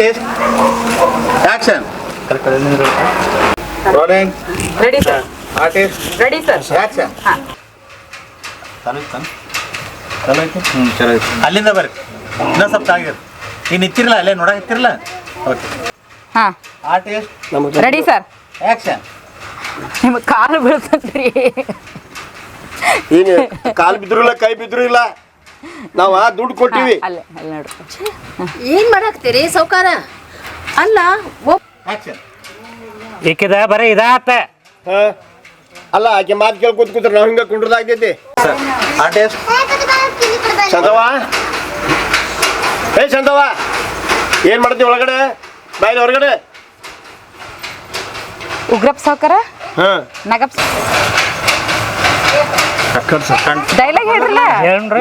Artist action. Rolling. Ready sir. Artist ready sir. Action. ಹಾಂ ಚಲೋ ಐತಿ. ಚಲೋ ಐತಿ. ಅಲ್ಲಿಂದ ಬರ್ರಿ, ಇನ್ನೊಂದು ಸ್ವಲ್ಪ ಆಗಿರಿ. ಈಗ ನಿಂತಿರಲ್ಲ, ಅಲ್ಲೇ ನೋಡಕತ್ತಿರಲ್ಲ. ಓಕೆ. ಹಾಂ ಆರ್ಟಿಸ್ಟ್ ರೆಡಿ ಸರ್. ಆಕ್ಷನ್. ನಿಮಗೆ ಕಾಲು ಬೀಳ್ತದ್ರಿ. ಏನು ಕಾಲು ಬಿದ್ರು ಇಲ್ಲ, ಕೈ ಬಿದ್ರು ಇಲ್ಲ, ನಾವು ದುಡ್ಡು ಕೊಟ್ಟಿವಿ. ಅಲ್ಲೇ ಅಲ್ಲಿ ನೋಡು. ಏನ್ ಮಾಡಾಕ್ತೀರಿ ಸೌಕಾರ? ಅಲ್ಲ ಆಕ್ಷನ್. ಈಕಿದ ಬರೀ ಇದಾತ. ಅಲ್ಲ ಆಕೆ ಮಾತು ಕೇಳಿ ಕೂತ್ರೆ ನಾವು ಹಿಂಗೆ ಕುಂಡ್ರದಾಗ್ತೈತಿ. ಆರ್ಟಿಸ್ಟ್ ಚಂದವ, ಏ ಚಂದವ, ಏನ್ ಮಾಡ್ತೀವಿ ಒಳಗಡೆ? ಬಾಯಿನ ಹೊರಗಡೆ. ಉಗ್ರಪ್ಪ ಸಾವ್ಕಾರ ನಗಪ್ಪ ಡೈಲಾಗ್ ಹೇಳ್ರಲ್ಲ. ಹೇಳ್ರಿ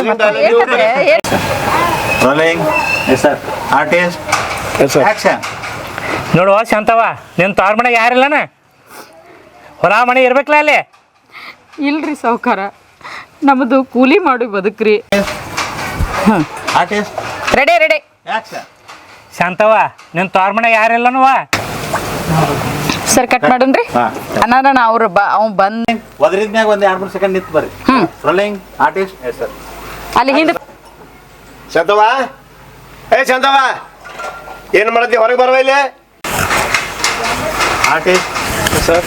rolling. Yes sir. Artist action. ನೋಡುವ ಶಾಂತವ, ನಿನ್ನ ತವ್ರ ಮನೆಗೆ ಯಾರಿಲ್ಲನ? ಹೊಲ ಮನೆ ಇರ್ಬೇಕಲ್ಲ ಅಲ್ಲಿ. ಇಲ್ರಿ ಸಾವ್ಕಾರ, ನಮ್ಮದು ಕೂಲಿ ಮಾಡಿ ಬದುಕ್ರಿ. Artist ready ready action. ಶಾಂತವ, ನಿನ್ನ ತವ್ರ ಮನೆಗೆ ಯಾರಿಲ್ಲನವ? Sir cut ಮಾಡೋಣ್ರಿ. ಅನ್ನಾರ ನಾ ಅವ್ರು ಅವ್ನು ಬಂದು ಒದರಿದ್ಮ್ಯಾಗ ಒಂದು 2-3 ಸೆಕೆಂಡ್ ನಿಂತು ಬರ್ರಿ. ರೋಲಿಂಗ್. Artist yes sir. ಅಲ್ಲಿ ಹಿಂದೆ ಚಂದವ, ಏ ಚಂದವ, ಏನ್ ಮಾಡತ್ತಿ? ಹೊರಗೆ ಬರವ ಇಲ್ಲಿ. Artist sir.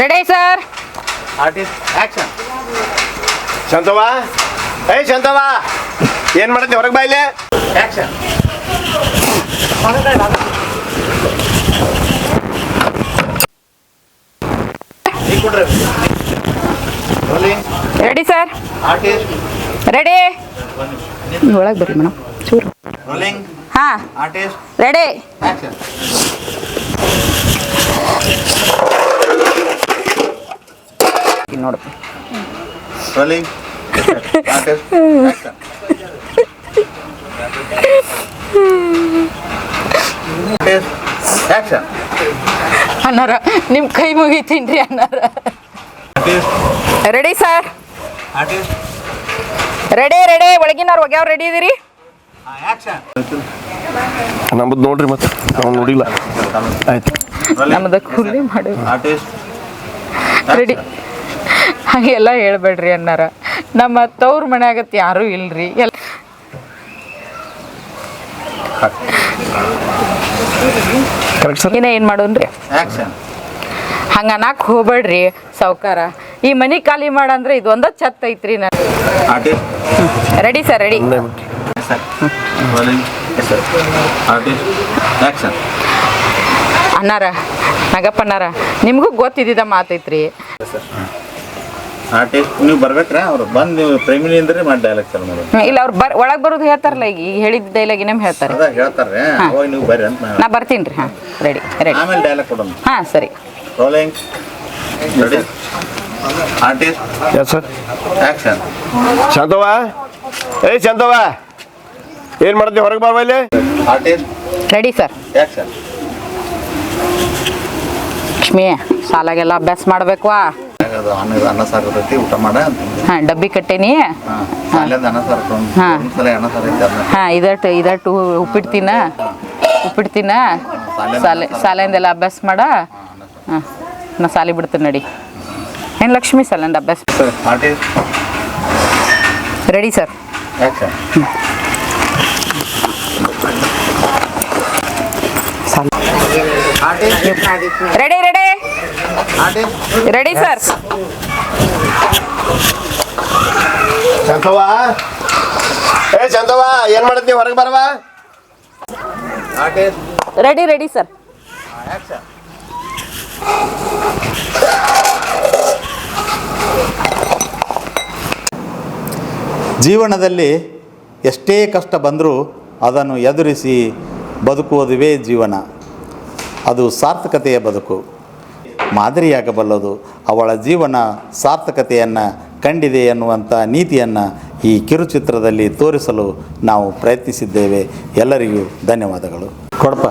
Ready sir. Artist action. ಚಂದವ, ಏ ಚಂದವ, ಏನ್ ಮಾಡತ್ತಿ? ಹೊರಗೆ ಬಾ ಇಲ್ಲಿ. Action. Rolling. Ready sir. Artist ready. ಒಳಗೆ ಬರ್ರಿ ಮೇಡಮ್ ಚೂರು. ರೋಲಿಂಗ್. ಹಾಂ ಆರ್ಟಿಸ್ಟ್ ರೆಡಿ. ಆಕ್ಷನ್. ನೋಡು rolling. Artist action. Artist action. ಅನ್ನಾರ ನಿಮ್ಮ ಕೈ ಮುಗಿತೀನ್ರಿ ಅನ್ನಾರ. Artist ready sir. Artist ready ready. ಒಳಗಿನವ್ರು ಒಗ್ಯಾವ್ರು ರೆಡಿ ಇದೀರಿ? ಆಕ್ಷನ್. ನಮ್ಮದು ನೋಡ್ರಿ, ಮತ್ತೆ ನಾವು ನೋಡಿಲ್ಲ. ಆಯ್ತು. ನಮ್ಮದು ಕೂಲಿ ಮಾಡಿ ಆರ್ಟಿಸ್ಟ್ ರೆಡಿ. ಹಾಗೆಲ್ಲ ಹೇಳ್ಬೇಡ್ರಿ ಅನ್ನಾರ, ನಮ್ಮ ತವ್ರ ಮನೆ ಆಗತ್ತೆ ಯಾರೂ ಇಲ್ರಿ. ಎಲ್ಲ ಕರೆಕ್ಟ್ ಸರ್. ಏನು ಮಾಡೋಣ್ರಿ? ಆಕ್ಷನ್. ಹಂಗೆ ಅನ್ನಕ್ಕೆ ಹೋಗ್ಬೇಡ್ರಿ ಸಾವ್ಕಾರ. ಈ ಮನೆ ಖಾಲಿ ಮಾಡಂದ್ರೆ ಇದೊಂದ ಛತ್ ಐತ್ರಿ. ನಾನು artist ready sir. Ready sir. Rolling. Yes sir. Artist action. ಅನ್ನಾರ ನಗಪ್ಪ ಅನ್ನಾರ, ನಿಮಗೂ ಗೊತ್ತಿದ್ದ ಮಾತೈತ್ರಿ. ಸರ್. ಆರ್ಟಿಸ್ಟ್ ನೀವು ಬರ್ಬೇಕ್ರಾ? ಅವ್ರು ಬಂದು ನೀವು ಪ್ರೇಮಿನಿ ಅಂದ್ರೆ ಮಾಡಿ ಡೈಲಾಗ್ ಚಾಲು ಮಾಡೋದು. ಇಲ್ಲ ಅವ್ರು ಒಳಗೆ ಬರೋದು ಹೇಳ್ತಾರಲ್ಲ, ಈಗ ಹೇಳಿದ ಡೈಲಾಗ್ ಇನ್ನೇಮ್ ಹೇಳ್ತಾರೆ. ಅದ ಹೇಳ್ತಾರೆ, ಅವಾಗ ನೀವು ಬರ್ರಿ ಅಂತ ನಾ ಬರ್ತೀನಿ ರೀ. ಹಾಂ ರೆಡಿ ರೆಡಿ. ಆಮೇಲೆ ಡೈಲಾಗ್ ಕೊಡೋಣ. ಹಾಂ ಸರಿ. Rolling. Ready. Artist yes sir. Action. ಚಂದವ, ಏ ಚಂದವ, ಏನ್ ಮಾಡ್ತಿ? ಹೊರಗೆ ಬರವ ಇಲ್ಲಿ. Artist ready sir. Action. Lakshmi, ಸಾಲಾಗೆಲ್ಲ ಅಭ್ಯಾಸ ಮಾಡ್ಬೇಕ್ವಾ? ಅದು ಅನ್ನ ಸಾರು ಇರ್ತೈತಿ, ಊಟ ಮಾಡ ಅಂತಂದು. ಹಾಂ ಡಬ್ಬಿ ಕಟ್ಟೇನಿ. ಸಾಲೆಂದ ಅನ್ನ ಸಾರು ಹಾಂ. ಒಂದ್ಸಲ ಅನ್ನ ಸಾರು ಐತೆ ಅದನ್ನ. ಹಾಂ ಇದಟ್ಟು ಉಪ್ಪಿಡ್ತೀನ ಸಾಲೆಂದೆಲ್ಲ ಅಭ್ಯಾಸ ಮಾಡ. ಹಾಂ ನಾ ಸಾಲಿ ಬಿಡ್ತೀನಿ ನಡಿ. ಏನು ಲಕ್ಷ್ಮಿ ಸಾಲೆಂದ ಅಭ್ಯಾಸ. Artist ready sir. Action. Ready ready artist ready sir. ಚಂದವ, ಏ ಚಂದವ, ಏನ್ ಮಾಡತ್ತಿ? ಹೊರಗೆ ಬರವ. Artist ready ready sir. Action. ಜೀವನದಲ್ಲಿ ಎಷ್ಟೇ ಕಷ್ಟ ಬಂದರೂ ಅದನ್ನು ಎದುರಿಸಿ ಬದುಕುವುದುವೇ ಜೀವನ. ಅದು ಸಾರ್ಥಕತೆಯ ಬದುಕು. ಮಾದರಿಯಾಗಬಲ್ಲದು. ಅವಳ ಜೀವನ ಸಾರ್ಥಕತೆಯನ್ನು ಕಂಡಿದೆ ಎನ್ನುವಂಥ ನೀತಿಯನ್ನು ಈ ಕಿರುಚಿತ್ರದಲ್ಲಿ ತೋರಿಸಲು ನಾವು ಪ್ರಯತ್ನಿಸಿದ್ದೇವೆ. ಎಲ್ಲರಿಗೂ ಧನ್ಯವಾದಗಳು. ಕೊಡಪ್ಪ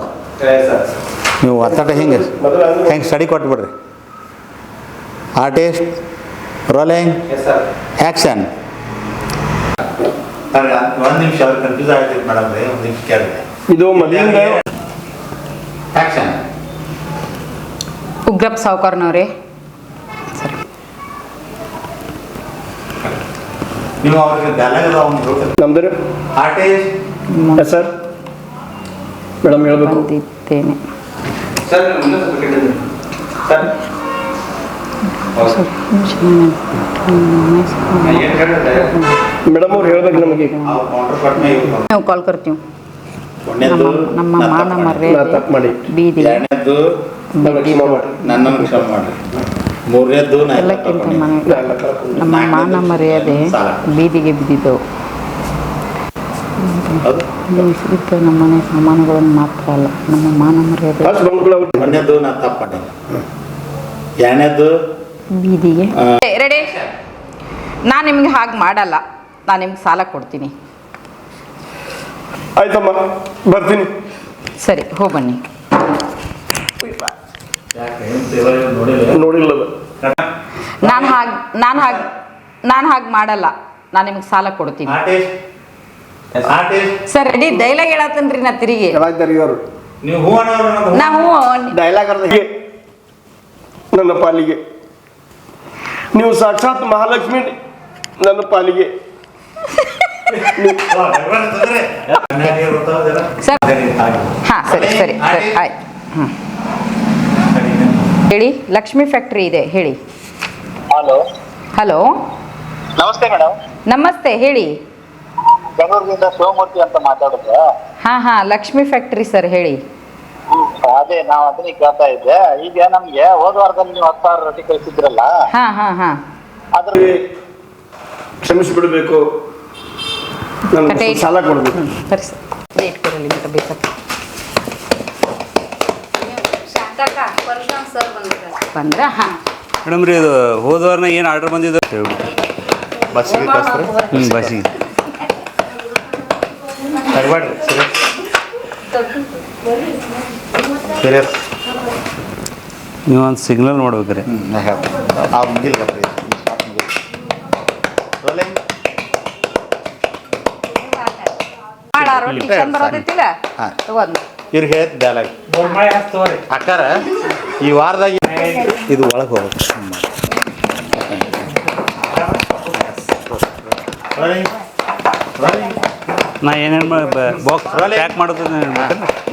ನೀವು ಒತ್ತಡ ಹೆಂಗೆ ಸ್ಟಡಿ ಕೊಟ್ಬಿಡ್ರಿ. Artist rolling. ಆ್ಯಕ್ಷನ್. ಒಂದು ನಿಮಿಷ ಅವ್ರು ಕನ್ಫ್ಯೂಸ್ ಆಗ್ತೈತೆ ಮೇಡಮ್ ರೀ, ಒಂದು ನಿಮಿಷ ಕೇಳಿದೆ. ಇದು ಮದುವೆ ಆಕ್ಷನ್. ಉಗ್ರಪ್ಪ ಸಾವುಕಾರನವ್ರೆ ಸರಿ. ನೀವು ಅವ್ರಿಗೆ ಡೈಲಾಗ್ ಅವ್ನು ಹೇಳ್ತಾರೆ. ನಮ್ದು ಆರ್ಟಿಸ್ಟ್ ಸರ್ ಮೇಡಮ್ ಹೇಳ್ಬೇಕು. ಬಂದಿದ್ದೇನೆ ಸರ್ ಸರ್ ಮೇಡಮ್ ಅವ್ರು ಹೇಳ್ಬೇಕು ನಮಗೆ. ಕೌಂಟರ್ ಪಟ್ನೆ ನಾವು ಕಾಲ್ ಕರ್ತೀವಿ. ಒಂದೇದು ನಮ್ಮ ಮಾನ ನಾ ಮರ್ಯಾದೆ ತಪ್ಪು ಮಾಡಿ ಬೀದಿಗೆ ಎರಡನೇದು ಕ್ಷಮೆ ಮಾಡಿ. ನನ್ನನ್ನು ಕ್ಷಮೆ ಮಾಡಿ. ಮೂರನೇದು ನಾ ಎಲ್ಲಕ್ಕಿಂತ ನಮ್ಮ ಮಾನ ಮರ್ಯಾದೆ ಬೀದಿಗೆ ಬಿದ್ದಿದ್ದವು. ಇತ್ತು ನಮ್ಮ ಮನೆ ಸಾಮಾನುಗಳನ್ನು ಮಾತ್ರ ಅಲ್ಲ, ನಮ್ಮ ಮಾನ ಮರ್ಯಾದೆ ಅಷ್ಟು ಬಂದ್ಗಳು ಅವ್ರು ಒಂದೇದು ನಾ ತಪ್ಪು ಮಾಡಿಲ್ಲ. ಎರಡನೇದು ಬೀದಿಗೆ. ರೆಡಿ? ನಾನು ನಿಮ್ಗೆ ಹಾಗೆ ಮಾಡಲ್ಲ, ನಾನು ನಿಮ್ಗೆ ಸಾಲ ಕೊಡ್ತೀನಿ. ಆಯ್ತಮ್ಮ ಬರ್ತೀನಿ. ಸರಿ ಹೋಗ್ಬನ್ನಿ. ನೋಡಿಲ್ಲ ನಾನು ಹಾಗೆ ಮಾಡಲ್ಲ, ನಾನು ನಿಮ್ಗೆ ಸಾಲ ಕೊಡ್ತೀನಿ. Artist artist sir ready? Dialogue ಹೇಳತ್ತನ್ರಿ ನಾ ತಿರುಗಿ. ಅವರು ನೀವು ಹೂ ಅನ್ನೋರು ನಾವು ಡೈಲಾಗ್ ನನ್ನ ಪಾಲಿಗೆ ನೀವು ಸಾಕ್ಷಾತ್ ಮಹಾಲಕ್ಷ್ಮಿ ನನ್ನ ಪಾಲಿಗೆ. ಸರ್ ಹಾಂ ಸರಿ ಸರಿ ಸರಿ ಆಯ್ತು. ಹ್ಞೂ ಹೇಳಿ. ಲಕ್ಷ್ಮಿ ಫ್ಯಾಕ್ಟ್ರಿ ಇದೆ, ಹೇಳಿ. ಹಲೋ ಹಲೋ ನಮಸ್ತೆ ಮೇಡಮ್. ನಮಸ್ತೆ, ಹೇಳಿ. ಬೆಂಗಳೂರಿನಿಂದ ಶಿವಮೂರ್ತಿ ಅಂತ ಮಾತಾಡೋದು. ಹಾಂ ಲಕ್ಷ್ಮಿ ಫ್ಯಾಕ್ಟ್ರಿ ಸರ್, ಹೇಳಿ. ಅದೇ ನಾವು ಅದನ್ನ ಕೇಳ್ತಾ ಇದ್ದೆ. ಈಗ ನಮ್ಗೆ ಹೋದ ವಾರದಲ್ಲಿ ನೀವು 10,000 ರೊಟ್ಟಿ ಕಳಿಸಿದ್ರಲ್ಲ, ಹಾಂ ಅದ್ರ ಕ್ಷಮಿಸಿಬಿಡ್ಬೇಕು, ನನ್ನ ಸಾಲ ಕೊಡ್ಬೇಕು. ಸರಿ ಸರ್ ರೇಟ್ ಕೊಡಲಿ ಮತ್ತೆ ಬೇಕಪ್ಪ ಬಂದ್ರೆ. ಹಾಂ ಮೇಡಮ್ ರೀ, ಇದು ಹೋದವಾರನ ಏನು ಆರ್ಡರ್ ಬಂದಿದ್ದು ಹೇಳ್ಬಿಟ್ಟು ಬಸ್ಸಿಗೆ ಕಳಿಸ್ತಾರೆ. ಬಸ್ಸಿಗೆ ತರಬೇಡ್ರಿ ಸೀರಿಯಸ್. ನೀವು ಒಂದು ಸಿಗ್ನಲ್ ಮಾಡ್ಬೇಕ್ರಿ. ಆ ಮುಗಿಲ್ ಬರ್ರಿ. ರೊಟ್ಟಿ ಚಂದ ಬರೋದೈತಿಲ್ಲ ತಗೊಂಡು ಇವ್ರಿಗೆ ಹೇಳ್ತ ಡೈಲಾಗ್ ಅಕ್ಕಾರ ಈ ವಾರದಾಗ ಇದು ಒಳಗೆ ಹೋಗ್ಬೇಕು. ನಾ ಏನೇನು ಬಾಕ್ಸ್ ಪ್ಯಾಕ್ ಮಾಡೋದು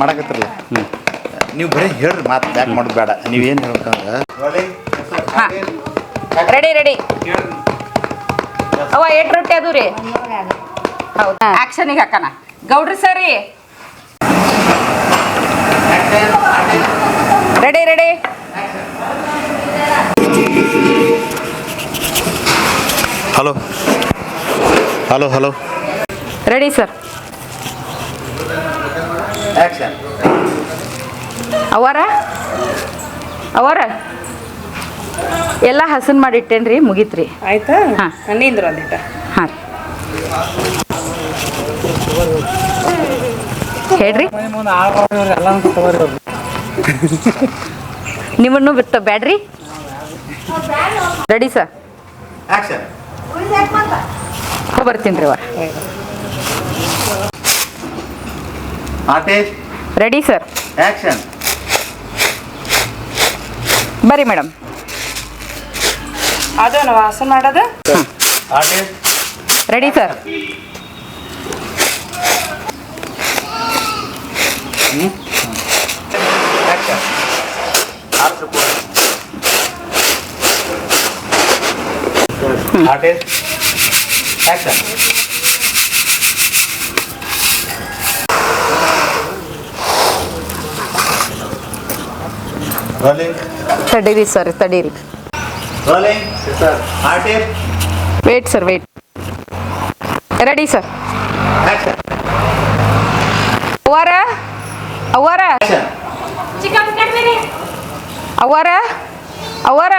ಮಾಡಕತ್ತಿರಲ್ಲ. ನೀವು ಬರೀ ಹೇಳ್ರಿ, ಮಾತು ಬ್ಯಾಕ್ ಮಾಡೋದು ಬೇಡ. ನೀವೇನು ಹೇಳ್ಬೇಕಂದ್ರೆ ಹಾಂ ರೆಡಿ. ಅವ 8 ರೊಟ್ಟಿ ಅದು ರೀ. ಹೌದು, ಆ್ಯಕ್ಷನಿಗೆ ಹಾಕೋಣ. ಗೌಡ್ರಿ ಸರಿ ready. Hello hello hello ready sir. Action. ಅವರ ಎಲ್ಲ ಹಸನ್ ಮಾಡಿಟ್ಟೇನ್ರಿ, ಮುಗೀತ್ರಿ. ಆಯ್ತಾ? ಹಾಂ ನಿಂದ್ರು ಒಂದಿಟ. ಹಾಂ ಹೇಳ್ರಿ. ನಿಮ್ಮನ್ನು ಬಿಟ್ಟು ಬ್ಯಾಡ್ರಿ. Ready sir? ಆಕ್ಷನ್. ಬರ್ತೀನಿ ರೀ. Artist ready sir? ಆಕ್ಷನ್. ಬರ್ರಿ ಮೇಡಮ್. ಅದು ನಾವು ವಾಸನ ಮಾಡೋದು. Artist ready sir? Action. Artist action. Rolling. ತಡೀರಿ ಸರ್, ತಡೀರಿ. Rolling. Artist wait sir, wait. Ready sir? Action. ಅವರ ಆಕ್ಷನ್. ಅವರ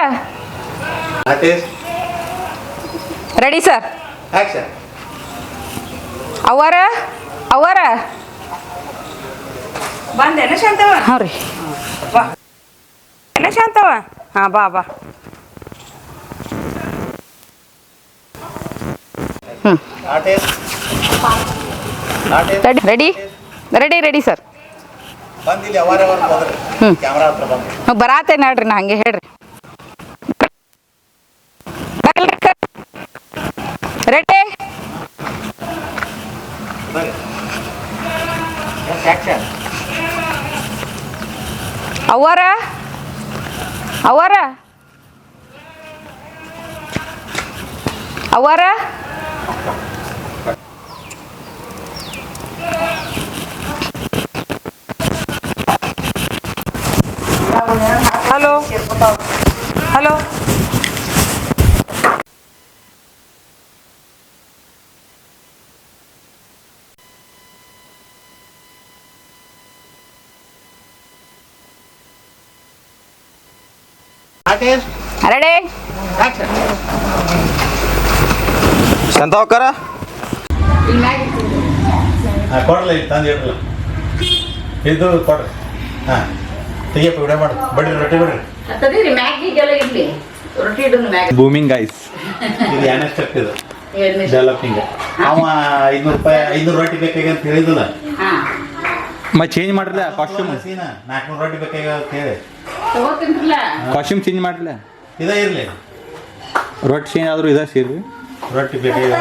ಆರ್ಟಿಸ್ಟ್ ರೆಡಿ ಸರ್? ಆಕ್ಷನ್. ಅವರ ಬಂದೇನ ಶಾಂತವ? ಹಾಂ ರೀ. ಬಾ ಏನ ಶಾಂತವ? ಹಾಂ ಬಾ. Artist artist ready ready ready ready sir. ಬಂದಿಲ್ಲಿ ಅವಾರ ಹೋದ್ರಿ ಕ್ಯಾಮ್ರಾ ಹತ್ರ ಬಂದು ಬರಾತೆ ನೋಡ್ರಿ ನಾ ಹಂಗೆ ಹೇಳ್ರಿ. ರೆಡಿ ಆಕ್ಷನ್ ಅವರ ಅವರ ಅವರ hello hello artist ready action ಶಾಂತವಕ್ಕರ ಕೊಡಲ್ಲ ಇಲ್ಲಿ ತಂದು ಇಡಲ್ಲ ಇದು ಕೊಡ್ರಿ ಹಾಂ ತೆಗಿಯಪ್ಪ ವಿಡಿಯೋ ಮಾಡಿ ಬಡ್ರಿ ರೊಟ್ಟಿ ಬಿಡ್ರಿ ರೊಟ್ಟಿ ಇಡೋನು ಮ್ಯಾಗ ಬೂಮಿಂಗ್ ಗೈಸ್. ಇದು ಎನ್ಎಸ್ಟೆಪ್ ಇದು ಡೆವಲಪಿಂಗ್ ಅವ 500 ರೂಪಾಯಿ 500 ರೊಟ್ಟಿ ಬೇಕಾಗಿ ಅಂತ ಹೇಳಿದಿಲ್ಲ ಮತ್ತೆ ಚೇಂಜ್ ಮಾಡ್ರಲ್ಲ ಕಾಸ್ಟ್ಯೂಮ್. 400 ರೊಟ್ಟಿ ಬೇಕಾಗಿ ಅಂತ ಹೇಳಿ ಕಾಸ್ಟ್ಯೂಮ್ ಚೇಂಜ್ ಮಾಡ್ರಲ್ಲ. ಇದೇ ಇರಲಿ ರೊಟ್ಟಿ ಚೇಂಜ್ ಆದರೂ ಇದ ಸೇರಿ. ರೊಟ್ಟಿ ಬೇಕಾಗಿ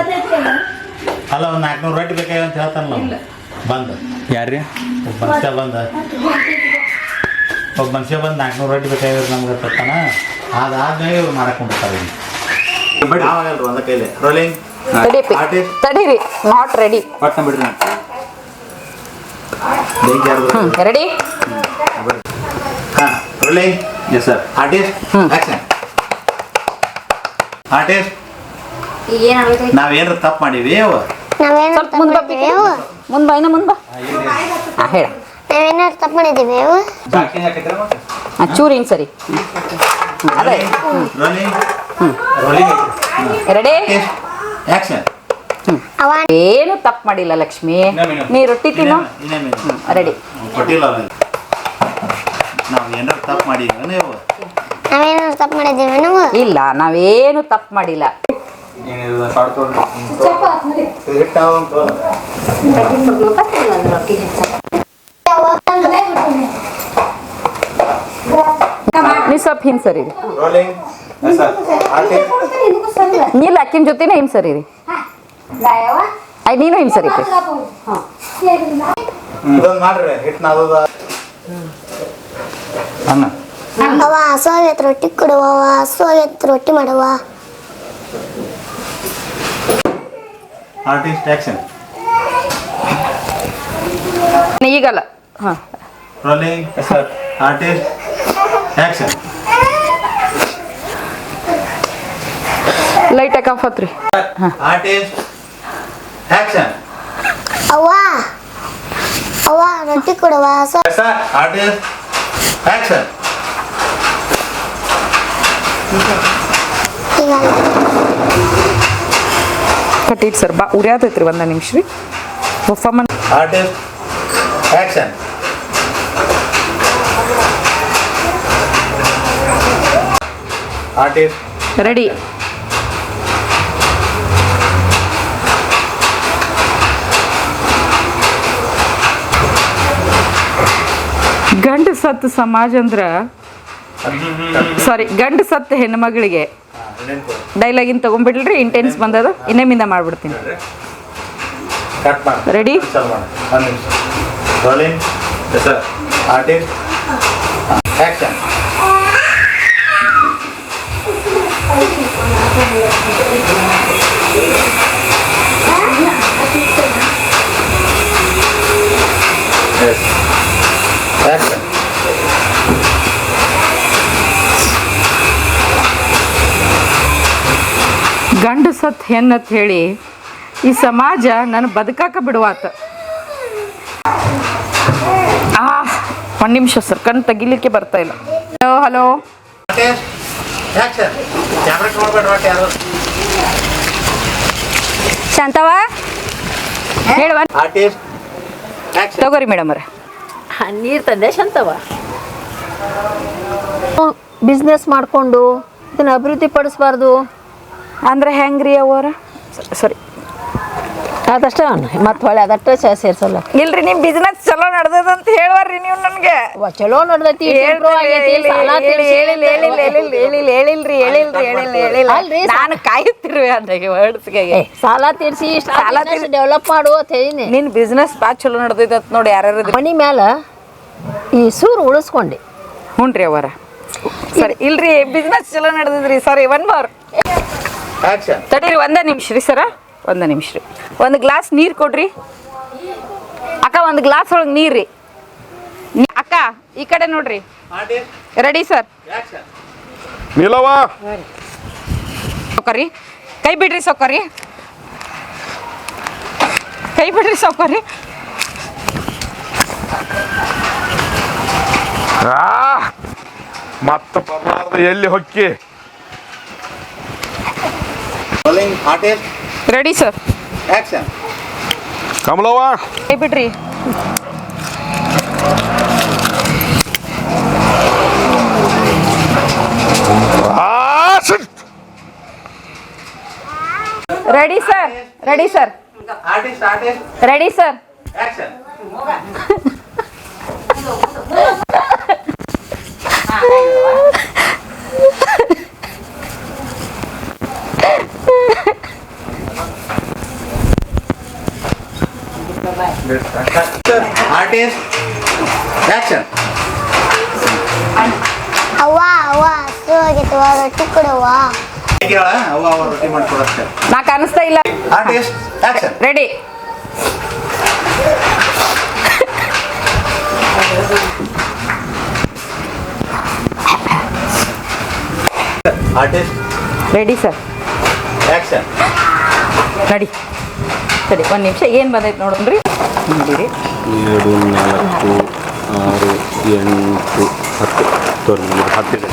ಅಲ್ಲ ಒಂದು 400 ರೊಟ್ಟಿ ಬೇಕಾಗಿ ಅಂತ ಹೇಳ್ತಾನಲ್ಲ ಅವ್ನು. ಬಂದ ಯಾರ್ರಿ? ಒಬ್ಬ ಮನುಷ್ಯ ಬಂದ 400 ರೊಟ್ಟಿ ಬೇಕಾಗಿರೋದು ನಮ್ಗೆ ತತ್ತಾನ ಅದಾದ್ಮೇಲೆ ಇವ್ರು ಮಾಡಕೊಂಡ್ಬಿಡ್ತಾರೆ ನಾವಾಗಲ್ರಿ ಒಂದ ಕೈಲಿ ರೋಲಿಂಗ್ ಆರ್ಟಿಸ್ಟ್ ತಡೀರಿ ನಾಟ್ ರೆಡಿ. ಪಟ್ಟ ಬಿಡ್ರಿ. ರೆಡಿ ಹಾಂ rolling yes sir. Artist action artist ನಾವೇನ್ರ ತಪ್ಪು ಮಾಡೀವಿ ಸ್ವಲ್ಪ ಮುಂದೆ ಮುಂದೆ ಬಾ ಇನ್ನ ಮುಂದೆ ಬಾ. ಹಾಂ ಹೇಳ ನಾವೇನಾದ್ರು ತಪ್ಪು ಮಾಡಿದ್ದೀವಿ ಚೂರು ಹಿಂಗೆ ಸರಿ ಅದೇ ರೋಲಿಂಗ್ ರೋಲಿಂಗ್ ರೆಡಿ ಆಕ್ಷನ್ ಏನು ತಪ್ಪು ಮಾಡಿಲ್ಲ ಲಕ್ಷ್ಮಿ. ನೀ ರೊಟ್ಟಿ ತಿನ್ನು. ರೆಡಿ ಕೊಟ್ಟಿಲ್ಲ ನಾವು ಏನಾರ ತಪ್ಪು ಮಾಡೀವಿ ನೀವು ನಾವೇನಾದ್ರು ತಪ್ಪು ಮಾಡಿದ್ದೀವಿ ನಾವು ಇಲ್ಲ ನಾವೇನು ತಪ್ಪು ಮಾಡಿಲ್ಲ. ನೀ ಸ್ವಲ್ಪ ಹಿಂಗೆ ಸರಿ ರೋಲಿಂಗ್ ನೀಲ್ಲ ಅಕ್ಕಿನ ಜೊತೆನೇ ಹಿಂಗೆ ಸರಿ ರೀ. ಐ ನೀನು ಹಿಂಗೆ ಸರಿ ಇದೊಂದು ಮಾಡ್ರಿ ಹಿಟ್ಟು ನಾದದ ಅನ್ನ ಅವ ಹಸುವಾಗೈತೆ ರೊಟ್ಟಿ ಕೊಡುವ ಹಸುವಾಗೈತೆ ರೊಟ್ಟಿ ಮಾಡುವ ಆರ್ಟಿಸ್ಟ್ ಆಕ್ಷನ್ ಈಗಲ್ಲ ಹಾಂ rolling artist action light off ಹತ್ರಿ. ಆರ್ಟಿಸ್ಟ್ ಆಕ್ಷನ್ ಅವ್ವ ಅವ್ವ ರೊಟ್ಟಿ ಕೊಡುವ ಹಸು ಆರ್ಟಿಸ್ಟ್ ಆಕ್ಷನ್ ಈಗ ಕಟ್ಟಿಟ್ಟು ಸರ್ ಬಾ ಉರಿಯಾತೈತ್ರಿ ಒಂದು ನಿಮಿಷ ರೀ. ಒಫಮನ್ ಆರ್ಟಿಸ್ಟ್ ಆಕ್ಷನ್ ಆರ್ಟಿಸ್ಟ್ ರೆಡಿ ಗಂಡು ಸತ್ತು ಸಮಾಜ ಅಂದ್ರ ಸಾರಿ ಗಂಡು ಸತ್ತ ಹೆಣ್ಮಗಳಿಗೆ ಡೈಲಾಗಿನ್ ತಗೊಂಡ್ಬಿಡ್ಲ್ರಿ. ಇಂಟೆನ್ಸ್ ಬಂದದ ಇನ್ನೇಮಿಂದ ಮಾಡ್ಬಿಡ್ತೀನಿ. ಕಟ್ ಮಾಡಿ ready rolling artist action action ಗಂಡು ಸತ್ ಹೆಣ್ಣತ್ ಹೇಳಿ ಈ ಸಮಾಜ ನನ್ನ ಬದುಕಾಕ ಬಿಡುವಾತ. ಒಂದು ನಿಮಿಷ ಸರ್ ಕಣ್ ತೆಗಿಲಿಕ್ಕೆ ಬರ್ತಾ ಇಲ್ಲ. ಹಲೋ ಹಲೋ ಶಾಂತವ ಹೇಳುವ ತಗೋರಿ ಮೇಡಮ್ ಅವ್ರೆ. ನೀರು ತಂದೆ ಶಾಂತವ ಬಿಸ್ನೆಸ್ ಮಾಡಿಕೊಂಡು ಇದನ್ನು ಅಭಿವೃದ್ಧಿ ಪಡಿಸ್ಬಾರ್ದು ಅಂದ್ರೆ ಹೆಂಗ್ರಿ ಅವರ ಸಾರಿ ಅದಷ್ಟ ಮತ್ತೆ ಹೊಳೆ ಅದಷ್ಟ ಸೇರ್ಸಲ್ಲ. ಇಲ್ರಿ ನಿಮ್ ಬಿಸ್ನೆಸ್ ಚಲೋ ನಡೆದದಂತ ಹೇಳುವರ್ರಿ ನೀವು ನನ್ಗೆ. ಚಲೋ ನೋಡ್ದೈತಿ. ನಾನು ಕಾಯುತ್ತಿರುವೆ ಅಂದಾಗ ವರ್ಡ್ಸ್ಗೆ ಸಾಲ ತೀರ್ಸಿ ಸಾಲ ತೀರ್ಸಿ ಡೆವಲಪ್ ಮಾಡು ಅಂತ ಹೇಳಿನಿ. ನಿನ್ ಬಿಸ್ನೆಸ್ ಬಾ ಚಲೋ ನಡೆದೈತೆ ಅಂತ ನೋಡಿ ಯಾರ್ಯಾರು ಮನಿ ಮ್ಯಾಲ ಈ ಸೂರು ಉಳಿಸ್ಕೊಂಡೆ. ಹ್ಞೂನ್ರಿ ಅವರ ಸರಿ ಇಲ್ರಿ ಬಿಸ್ನೆಸ್ ಚಲೋ ನಡೆದಿದ್ರಿ. Sorry one more action. ತಡೀರಿ ಒಂದೇ ನಿಮಿಷ ರೀ ಸರ, ಒಂದೇ ನಿಮಿಷ ರೀ. ಒಂದು ಗ್ಲಾಸ್ ನೀರು ಕೊಡ್ರಿ ಅಕ್ಕ. ಒಂದು ಗ್ಲಾಸ್ ಒಳಗೆ ನೀರು ರೀ ಅಕ್ಕ. ಈ ಕಡೆ ನೋಡ್ರಿ. Ready sir. ನಿಲ್ಲವ ಸೌಕರ್ರಿ ಕೈ ಬಿಡ್ರಿ ಸೌಕರ್ರಿ, ಕೈ ಬಿಡ್ರಿ ಸೌಕರ್ರಿ. ಮತ್ತೆ ಬರಲಾರ್ದ ಎಲ್ಲಿ ಹೊಕ್ಕಿ. Rolling artist ready sir. Action. ಕಮಲವ್ವ ಕೈ ಬಿಡ್ರಿ. Ready sir, ready sir, artist ready sir. Action. Artist action. ಅವ್ವ ಅವ್ವ ಹಸುವಾಗೈತವ ರೊಟ್ಟಿ ಕೊಡವ್ವ. ಕೇಳ ಅವ್ವ ರೊಟ್ಟಿ ಮಾಡ್ಕೊಡತ್ತೆ. ನಾ ಕಾಣಿಸ್ತಾ ಇಲ್ಲ. Artist action. Ready. Artist ready sir. Action. ನಡಿ ಸರಿ ಒಂದು ನಿಮಿಷ ಏನು ಬಂದೈತೆ ನೋಡ್ರಿ. ನೋಡಿರಿ 2 4 6 8 10 ಹತ್ತಿದೆ.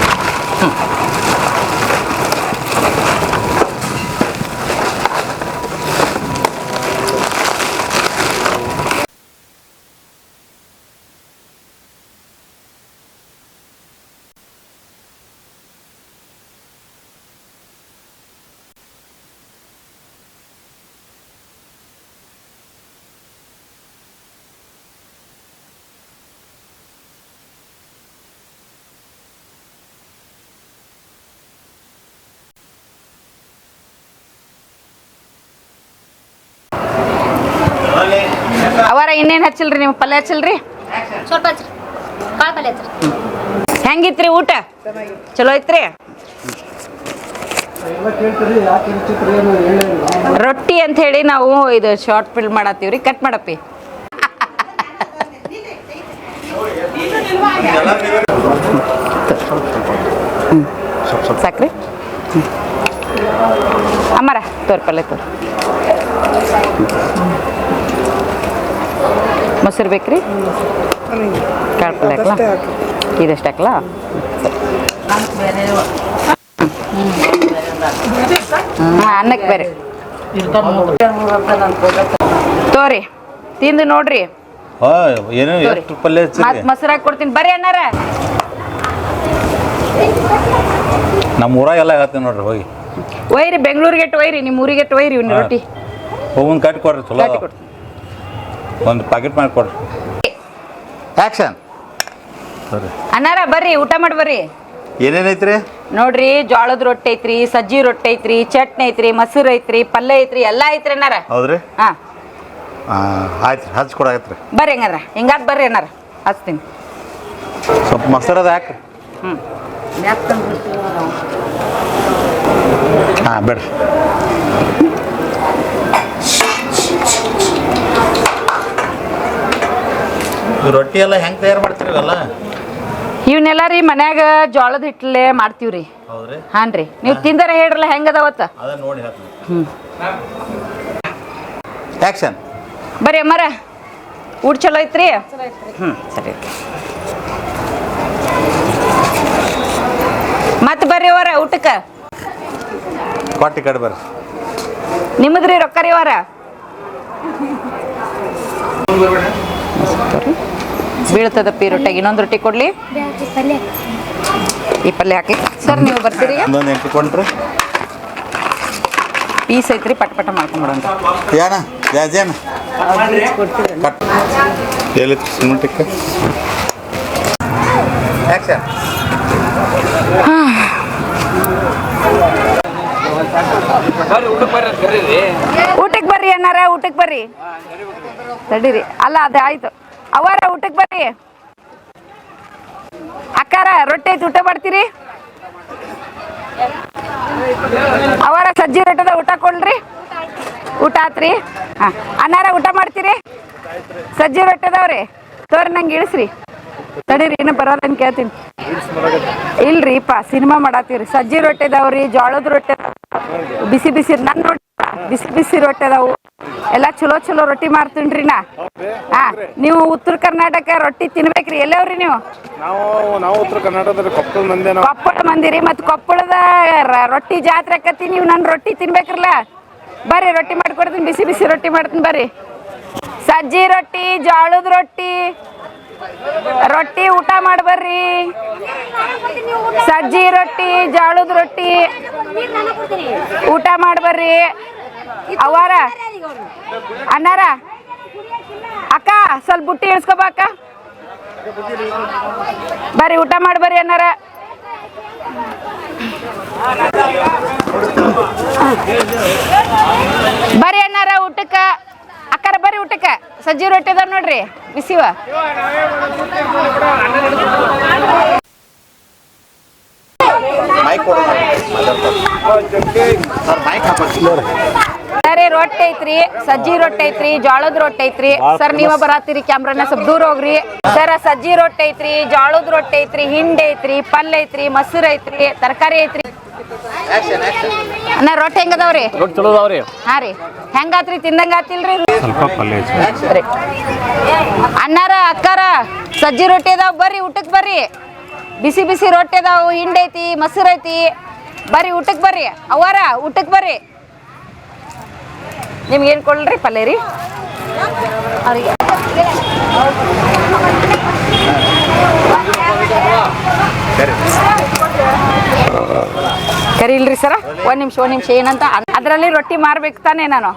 ಅವರ ಇನ್ನೇನು ಹಚ್ಚಿಲ್ರಿ ನೀವು ಪಲ್ಯ ಹಚ್ಚಿಲ್ರಿ? ಸ್ವಲ್ಪ ಕಾಳು ಪಲ್ಯ ಐತ್ರಿ. ಹೆಂಗಿತ್ರಿ ಊಟ? ಚಲೋ ಐತ್ರಿ. ರೊಟ್ಟಿ ಅಂತ ಹೇಳಿ ನಾವು ಇದು ಶಾರ್ಟ್ ಫಿಲ್ಮ್ ಮಾಡತ್ತೀವ್ರಿ. ಕಟ್ ಮಾಡಪ್ಪಿ. ಸಾಕ್ರಿ ಅಮ್ಮರ ತೋರಿ ಪಲ್ಯ ತೋರಿ. ಮೊಸರು ಬೇಕ್ರಿ? ಕಾಳು ಪಲ್ಯ ಹಾಕ್ಲಾ? ಇದಷ್ಟು ಹಾಕ್ಲಾ? ಅನ್ನಕ್ಕೆ ಬೇರೆ ತೋರಿ ತಿಂದು ನೋಡ್ರಿ. ಏನು ಎಷ್ಟು ಪಲ್ಯ ಮತ್ತೆ ಮೊಸರು ಹಾಕಿ ಕೊಡ್ತೀನಿ ಬರ್ರಿ ಅಣ್ಣಾರ. ನಮ್ಮ ಊರಾಗೆಲ್ಲ ಹೇಳ್ತೀನಿ ನೋಡ್ರಿ ಹೋಗಿ ಒಯ್ರಿ ಬೆಂಗಳೂರಿಗೆ ಒಯ್ರಿ, ನಿಮ್ಮ ಊರಿಗೆ ಒಯ್ರಿ ಇವ್ನ ರೊಟ್ಟಿ. ಹೋಗಿ ಕಟ್ಟಿ ಕೊಡ್ರಿ ಚಲೋ ಒಂದು ಪ್ಯಾಕೆಟ್ ಮಾಡಿ ಕೊಡ್ರಿ. ಆಕ್ಷನ್. ಸರಿ ಅಣ್ಣಾರ ಬರ್ರಿ ಊಟ ಮಾಡಿ ಬರ್ರಿ. ಏನೇನೈತ್ರಿ ನೋಡ್ರಿ ಜೋಳದ ರೊಟ್ಟಿ ಐತ್ರಿ, ಸಜ್ಜಿ ರೊಟ್ಟಿ ಐತ್ರಿ, ಚಟ್ನಿ ಐತ್ರಿ, ಮೊಸರು ಐತ್ರಿ, ಪಲ್ಯ ಐತ್ರಿ, ಎಲ್ಲ ಐತ್ರಿ ಅಣ್ಣಾರ. ಹೌದ್ರಿ? ಹಾಂ ಆಯ್ತು ರೀ ಹಚ್ಕೊಡಾಗತ್ರಿ. ಬರ್ರಿ ಹಂಗಾರ ಹಿಂಗಾದ್ ಬರ್ರಿ ಅಣ್ಣಾರ ಹಚ್ತೀನಿ. ಸ್ವಲ್ಪ ಮೊಸರದ ಹಾಕ್ರಿ. ಹಾಂ ಬೇಡ್ರಿ. ರೊಟ್ಟಿ ಎಲ್ಲ ಹೆಂಗೆ ತಯಾರು ಮಾಡ್ತೀರಲ್ಲ? ಇವನ್ನೆಲ್ಲ ರೀ ಮನ್ಯಾಗ ಜೋಳದ ಹಿಟ್ಟಲೆ ಮಾಡ್ತೀವ್ರಿ. ಹೌದ್ರಿ? ಹಾನ್ ರೀ. ನೀವು ತಿಂದಾರ ಹೇಳ್ರಲ್ಲ ಹೆಂಗದಾವತ್ತ? ಅದ ನೋಡಿ ಹೇಳ್ತೀನಿ. ಆಕ್ಷನ್. ಬರ್ರಿ ಅಮ್ಮಾರ ಊಟ ಚಲೋ ಐತ್ರಿ? ಸರಿ ಮತ್ತೆ ಬರ್ರಿ ಅವರ ಊಟಕ್ಕೆ. ಕೊಟ್ಟಿ ಕಡೆ ಬರ್ರಿ. ನಿಮ್ಮದ್ರಿ ರೊಕ್ಕ ರೀ ಅವರ ಬೀಳ್ತದಪ್ಪಿ ರೊಟ್ಟಿಗೆ. ಇನ್ನೊಂದು ರೊಟ್ಟಿ ಕೊಡ್ಲಿ? ಈ ಪಲ್ಯ ಹಾಕಿ ಸರ್. ನೀವು ಬರ್ತೀರಿ? ಒಂದೊಂದು ಎಂಟು ಕೊಂಡ್ರಿ ಪೀಸ್ ಐತ್ರಿ, ಪಟ್ ಪಟ ಮಾಡ್ಕೊಂಬಿಡೋಣ. ಏನ ಜಾಜೇನ ಕಟ್ ಎಲ್ಲಿ ಸಿನಿಮಾಟಿಕ್ ಆ್ಯಕ್ಷನ್. ಊಟಕ್ಕೆ ಬರ್ರಿ ಅನ್ನಾರ, ಊಟಕ್ಕೆ ಬರ್ರಿ. ತಡೀರಿ, ಅಲ್ಲ ಅದು ಆಯ್ತು. ಅವರ ಊಟಕ್ಕೆ ಬರ್ರಿ. ಅಕ್ಕಾರ ರೊಟ್ಟಿ ಐತಿ, ಊಟ ಮಾಡ್ತೀರಿ? ಅವರ ಸಜ್ಜಿ ರೊಟ್ಟದ ಊಟ ಕೊಡ್ರಿ. ಊಟ ಆತ್ರಿ? ಹಾಂ. ಅನ್ನಾರ ಊಟ ಮಾಡ್ತೀರಿ? ಸಜ್ಜಿ ರೊಟ್ಟದವ್ರಿ ತೋರಿ ನಂಗೆ ಇಳಿಸ್ರಿ. ತಡೀರಿ, ಇನ್ನು ಬರೋದನ್ನು ಕೇಳ್ತೀನಿ. ಇಲ್ರಿಪ್ಪ, ಸಿನಿಮಾ ಮಾಡತ್ತೀವ್ರಿ. ಸಜ್ಜಿ ರೊಟ್ಟಿ ಅದಾವ್ರಿ, ಜೋಳದ ರೊಟ್ಟಿ ಬಿಸಿ ಬಿಸಿ, ನನ್ನ ರೊಟ್ಟಿ ಬಿಸಿ ಬಿಸಿ ರೊಟ್ಟಿ ಅದಾವು. ಎಲ್ಲ ಚಲೋ ಚಲೋ ರೊಟ್ಟಿ ಮಾಡ್ತೀನ್ರಿ ನಾ. ಹಾಂ, ನೀವು ಉತ್ತರ ಕರ್ನಾಟಕ ರೊಟ್ಟಿ ತಿನ್ಬೇಕ್ರಿ. ಎಲ್ಲವ್ರಿ ನೀವು? ನಾವು ಉತ್ತರ ಕರ್ನಾಟಕದಲ್ಲಿ ಕೊಪ್ಪಳ ಮಂದಿ. ಕೊಪ್ಪಳ ಮಂದಿರಿ. ಮತ್ತು ಕೊಪ್ಪಳದ ರೊಟ್ಟಿ ಜಾತ್ರೆ ಆಕತಿ, ನೀವು ನನ್ನ ರೊಟ್ಟಿ ತಿನ್ಬೇಕ್ರಲ್ಲ. ಬರ್ರಿ, ರೊಟ್ಟಿ ಮಾಡ್ಕೊಡ್ತೀನಿ, ಬಿಸಿ ಬಿಸಿ ರೊಟ್ಟಿ ಮಾಡ್ತೀನಿ ಬರ್ರಿ. ಸಜ್ಜಿ ರೊಟ್ಟಿ, ಜೋಳದ ರೊಟ್ಟಿ ರೊಟ್ಟಿ ಊಟ ಮಾಡ್ಬರ್ರಿ. ಸಜ್ಜಿ ರೊಟ್ಟಿ, ಜೋಳದ ರೊಟ್ಟಿ ಊಟ ಮಾಡ್ಬರ್ರಿ. ಅವಾರ ಅನ್ನಾರ, ಅಕ್ಕ ಸ್ವಲ್ಪ ಬುಟ್ಟಿ ಇಳಿಸ್ಕೊಬ ಅಕ್ಕ. ಬರ್ರಿ, ಊಟ ಮಾಡ್ಬರ್ರಿ ಅನ್ನಾರ. ಬರ್ರಿ ಅನ್ನಾರ ಊಟಕ್ಕೆ. ಅಕ್ಕಾರ ಬರ್ರಿ ಊಟಕ್ಕೆ. ಸಜ್ಜಿ ರೊಟ್ಟಿ ಅದಾವ ನೋಡ್ರಿ, ಬಿಸಿವ. ಮೈಕ್ ಕೊಡು ಸರ್, ಮೈಕ್ ಹಾಕಿ ಸರಿ, ರೊಟ್ಟಿ ಐತ್ರಿ, ಸಜ್ಜಿ ರೊಟ್ಟಿ ಐತ್ರಿ, ಜೋಳದ ರೊಟ್ಟಿ ಐತ್ರಿ. ಸರ್, ನೀವ ಬರತ್ತೀರಿ, ಕ್ಯಾಮ್ರಾನ ಸ್ವಲ್ಪ ದೂರ ಹೋಗ್ರಿ. ಸರ, ಸಜ್ಜಿ ರೊಟ್ಟಿ ಐತ್ರಿ, ಜೋಳದ ರೊಟ್ಟಿ ಐತ್ರಿ, ಹಿಂಡಿ ಐತ್ರಿ, ಪಲ್ಯ ಐತ್ರಿ, ಮೊಸರು ಐತ್ರಿ, ತರಕಾರಿ ಐತ್ರಿ. ಅಣ್ಣ, ರೊಟ್ಟಿ ಹೆಂಗದವ್ರಿ? ರೊಟ್ಟಿ ಚಲೋ ಅದಾವ್ರಿ. ಹಾಂ ರೀ, ಹೆಂಗಾತ್ರಿ? ತಿಂದಂಗ ಆತಿಲ್ರಿ? ಸ್ವಲ್ಪ ಪಲ್ಯ ಸರಿ. ಅಣ್ಣಾರ, ಅಕ್ಕಾರ, ಸಜ್ಜಿ ರೊಟ್ಟಿ ಅದಾವ, ಬರ್ರಿ ಊಟಕ್ಕೆ ಬರ್ರಿ. ಬಿಸಿ ಬಿಸಿ ರೊಟ್ಟಿ ಅದಾವು, ಹಿಂಡಿ ಐತಿ, ಮೊಸರು ಐತಿ. ಬರ್ರಿ ಊಟಕ್ಕೆ ಬರ್ರಿ. ಅವರ ಊಟಕ್ಕೆ ಬರ್ರಿ. ನಿಮ್ಗೇನು ಕೊಡ್ರಿ? ಪಲ್ಯ ರೀ ಅವರಿಗೆ. ಕರಿ ಇಲ್ರಿ ಸರ, ಒಂದು ನಿಮಿಷ ಏನಂತ. ಅದರಲ್ಲಿ ರೊಟ್ಟಿ ಮಾರ್ಬೇಕು ತಾನೇ ನಾನು,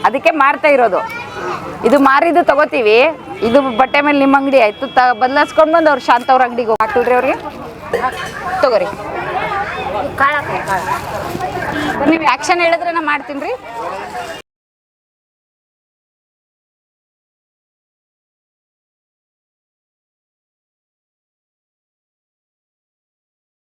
ಅದಕ್ಕೆ ಮಾರ್ತಾ ಇರೋದು. ಇದು ಮಾರಿದ್ದು ತಗೋತೀವಿ, ಇದು ಬಟ್ಟೆ ಮೇಲೆ ನಿಮ್ಮ ಅಂಗಡಿ ಆಯ್ತು ಬದಲಾಯಿಸ್ಕೊಂಡು ಬಂದು ಅವ್ರು ಶಾಂತ ಅವ್ರ ಅಂಗಡಿಗೆ ಹೋಗಿ ಹಾಕ್ಬಿಡ್ರಿ ಅವ್ರಿಗೆ. ತಗೋರಿ, ನೀವು ಆ್ಯಕ್ಷನ್ ಹೇಳಿದ್ರೆ ನಾ ಮಾಡ್ತೀನಿ ರೀ.